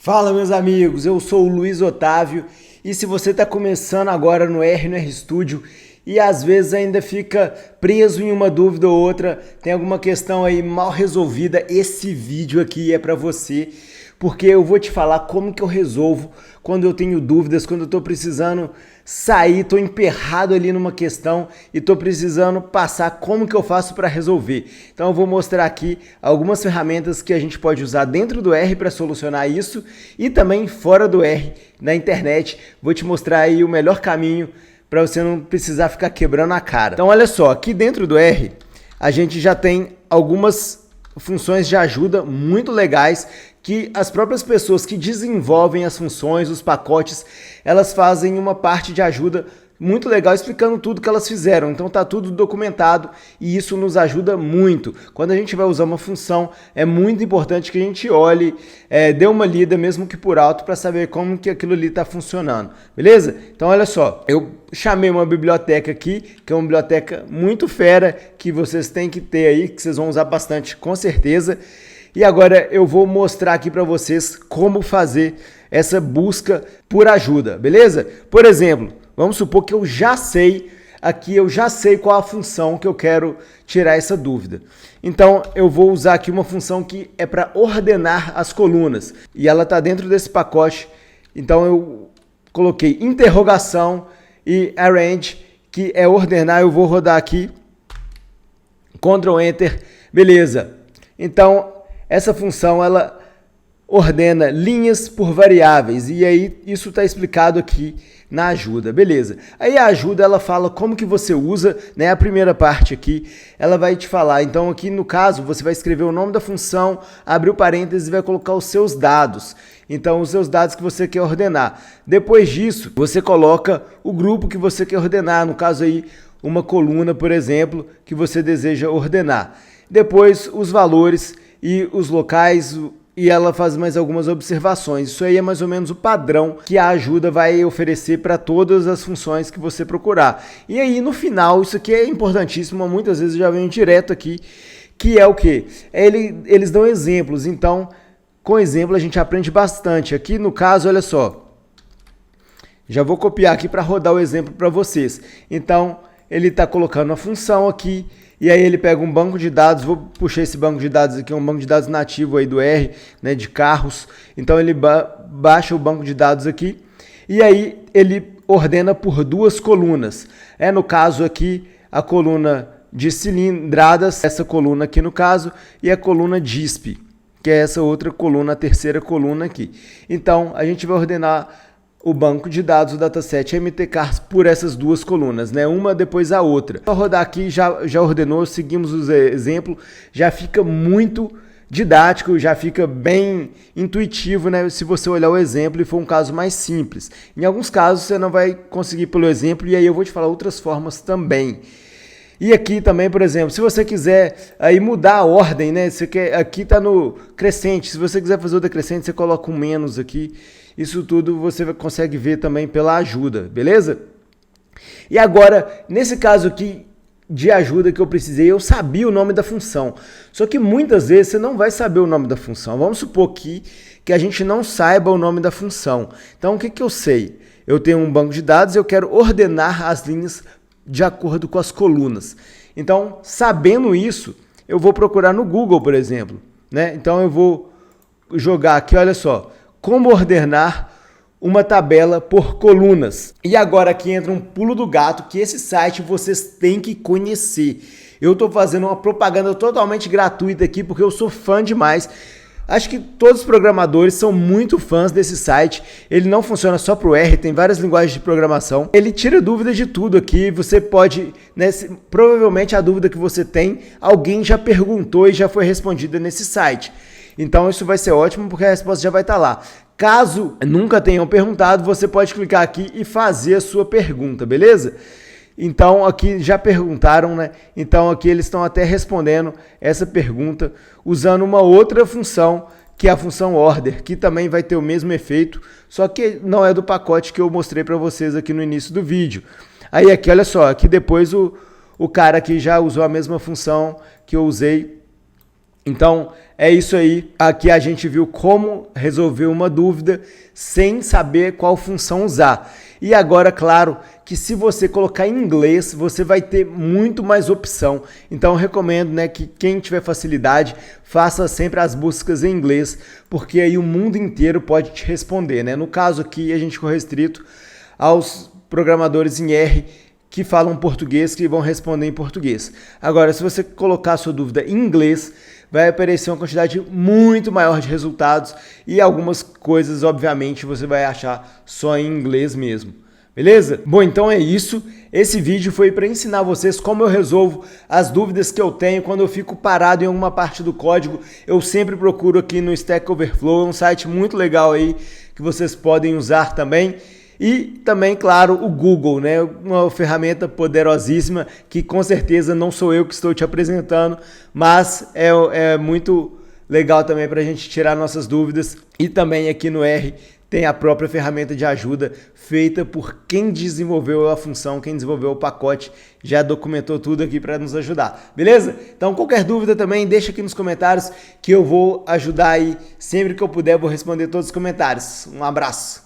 Fala, meus amigos, eu sou o Luiz Otávio e se você está começando agora no RStudio e às vezes ainda fica preso em uma dúvida ou outra, tem alguma questão aí mal resolvida, esse vídeo aqui é para você, porque eu vou te falar como que eu resolvo quando eu tenho dúvidas, quando eu estou precisando sair, estou emperrado ali numa questão e estou precisando passar como que eu faço para resolver. Então eu vou mostrar aqui algumas ferramentas que a gente pode usar dentro do R para solucionar isso e também fora do R, na internet. Vou te mostrar aí o melhor caminho para você não precisar ficar quebrando a cara. Então olha só, aqui dentro do R a gente já tem algumas funções de ajuda muito legais que as próprias pessoas que desenvolvem as funções, os pacotes, elas fazem uma parte de ajuda muito legal explicando tudo que elas fizeram. Então tá tudo documentado e isso nos ajuda muito. Quando a gente vai usar uma função, é muito importante que a gente olhe, dê uma lida mesmo que por alto para saber como que aquilo ali está funcionando, beleza? Então olha só, eu chamei uma biblioteca aqui, que é uma biblioteca muito fera, que vocês têm que ter aí, que vocês vão usar bastante com certeza. E agora eu vou mostrar aqui para vocês como fazer essa busca por ajuda, beleza? Por exemplo, vamos supor que eu já sei qual a função que eu quero tirar essa dúvida. Então eu vou usar aqui uma função que é para ordenar as colunas e ela está dentro desse pacote. Então eu coloquei interrogação e arrange, que é ordenar. Eu vou rodar aqui, Ctrl Enter, beleza. Então essa função ela ordena linhas por variáveis e aí isso está explicado aqui na ajuda, beleza. Aí a ajuda ela fala como que você usa, né? A primeira parte aqui ela vai te falar, então aqui no caso você vai escrever o nome da função, abrir o parênteses e vai colocar os seus dados. Então os seus dados que você quer ordenar. Depois disso você coloca o grupo que você quer ordenar, no caso aí uma coluna, por exemplo, que você deseja ordenar. Depois os valores e os locais, e ela faz mais algumas observações. Isso aí é mais ou menos o padrão que a ajuda vai oferecer para todas as funções que você procurar. E aí no final, isso aqui é importantíssimo, muitas vezes já vem direto aqui, que é o quê? Eles dão exemplos, então com exemplo a gente aprende bastante. Aqui no caso, olha só, já vou copiar aqui para rodar o exemplo para vocês. Então ele está colocando a função aqui, e aí ele pega um banco de dados, vou puxar esse banco de dados aqui, um banco de dados nativo aí do R, né, de carros. Então ele baixa o banco de dados aqui, e aí ele ordena por duas colunas. No caso aqui, a coluna de cilindradas, essa coluna aqui no caso, e a coluna DISP, que é essa outra coluna, a terceira coluna aqui. Então a gente vai ordenar o banco de dados, o dataset MTCars por essas duas colunas, né? Uma depois a outra. Para rodar aqui, já ordenou, seguimos o exemplo, já fica muito didático, já fica bem intuitivo, né? Se você olhar o exemplo e for um caso mais simples. Em alguns casos você não vai conseguir pelo exemplo, e aí eu vou te falar outras formas também. E aqui também, por exemplo, se você quiser aí mudar a ordem, né? Aqui está no crescente, se você quiser fazer o decrescente, você coloca um menos aqui. Isso tudo você consegue ver também pela ajuda, beleza? E agora, nesse caso aqui de ajuda que eu precisei, eu sabia o nome da função. Só que muitas vezes você não vai saber o nome da função. Vamos supor aqui que a gente não saiba o nome da função. Então, o que eu sei? Eu tenho um banco de dados e eu quero ordenar as linhas de acordo com as colunas. Então, sabendo isso, eu vou procurar no Google, por exemplo, né? Então, eu vou jogar aqui, olha só, como ordenar uma tabela por colunas. E agora aqui entra um pulo do gato, que esse site vocês têm que conhecer. Eu estou fazendo uma propaganda totalmente gratuita aqui, porque eu sou fã demais. Acho que todos os programadores são muito fãs desse site. Ele não funciona só para o R, tem várias linguagens de programação. Ele tira dúvidas de tudo aqui. Você pode, né, provavelmente a dúvida que você tem, alguém já perguntou e já foi respondida nesse site. Então isso vai ser ótimo porque a resposta já vai estar lá. Caso nunca tenham perguntado, você pode clicar aqui e fazer a sua pergunta, beleza? Então aqui já perguntaram, né? Então aqui eles estão até respondendo essa pergunta usando uma outra função, que é a função order, que também vai ter o mesmo efeito, só que não é do pacote que eu mostrei para vocês aqui no início do vídeo. Aí aqui, olha só, aqui depois o cara aqui já usou a mesma função que eu usei Então, é isso aí. Aqui a gente viu como resolver uma dúvida sem saber qual função usar. E agora, claro, que se você colocar em inglês, você vai ter muito mais opção. Então, eu recomendo, né, que quem tiver facilidade, faça sempre as buscas em inglês, porque aí o mundo inteiro pode te responder, né? No caso aqui, a gente ficou restrito aos programadores em R que falam português, que vão responder em português. Agora, se você colocar a sua dúvida em inglês, vai aparecer uma quantidade muito maior de resultados e algumas coisas, obviamente, você vai achar só em inglês mesmo. Beleza? Bom, então é isso. Esse vídeo foi para ensinar vocês como eu resolvo as dúvidas que eu tenho quando eu fico parado em alguma parte do código. Eu sempre procuro aqui no Stack Overflow, é um site muito legal aí que vocês podem usar também. E também, claro, o Google, né? Uma ferramenta poderosíssima que com certeza não sou eu que estou te apresentando, mas é muito legal também para a gente tirar nossas dúvidas. E também aqui no R tem a própria ferramenta de ajuda feita por quem desenvolveu a função, quem desenvolveu o pacote, já documentou tudo aqui para nos ajudar, beleza? Então qualquer dúvida também deixa aqui nos comentários que eu vou ajudar aí, sempre que eu puder vou responder todos os comentários. Um abraço!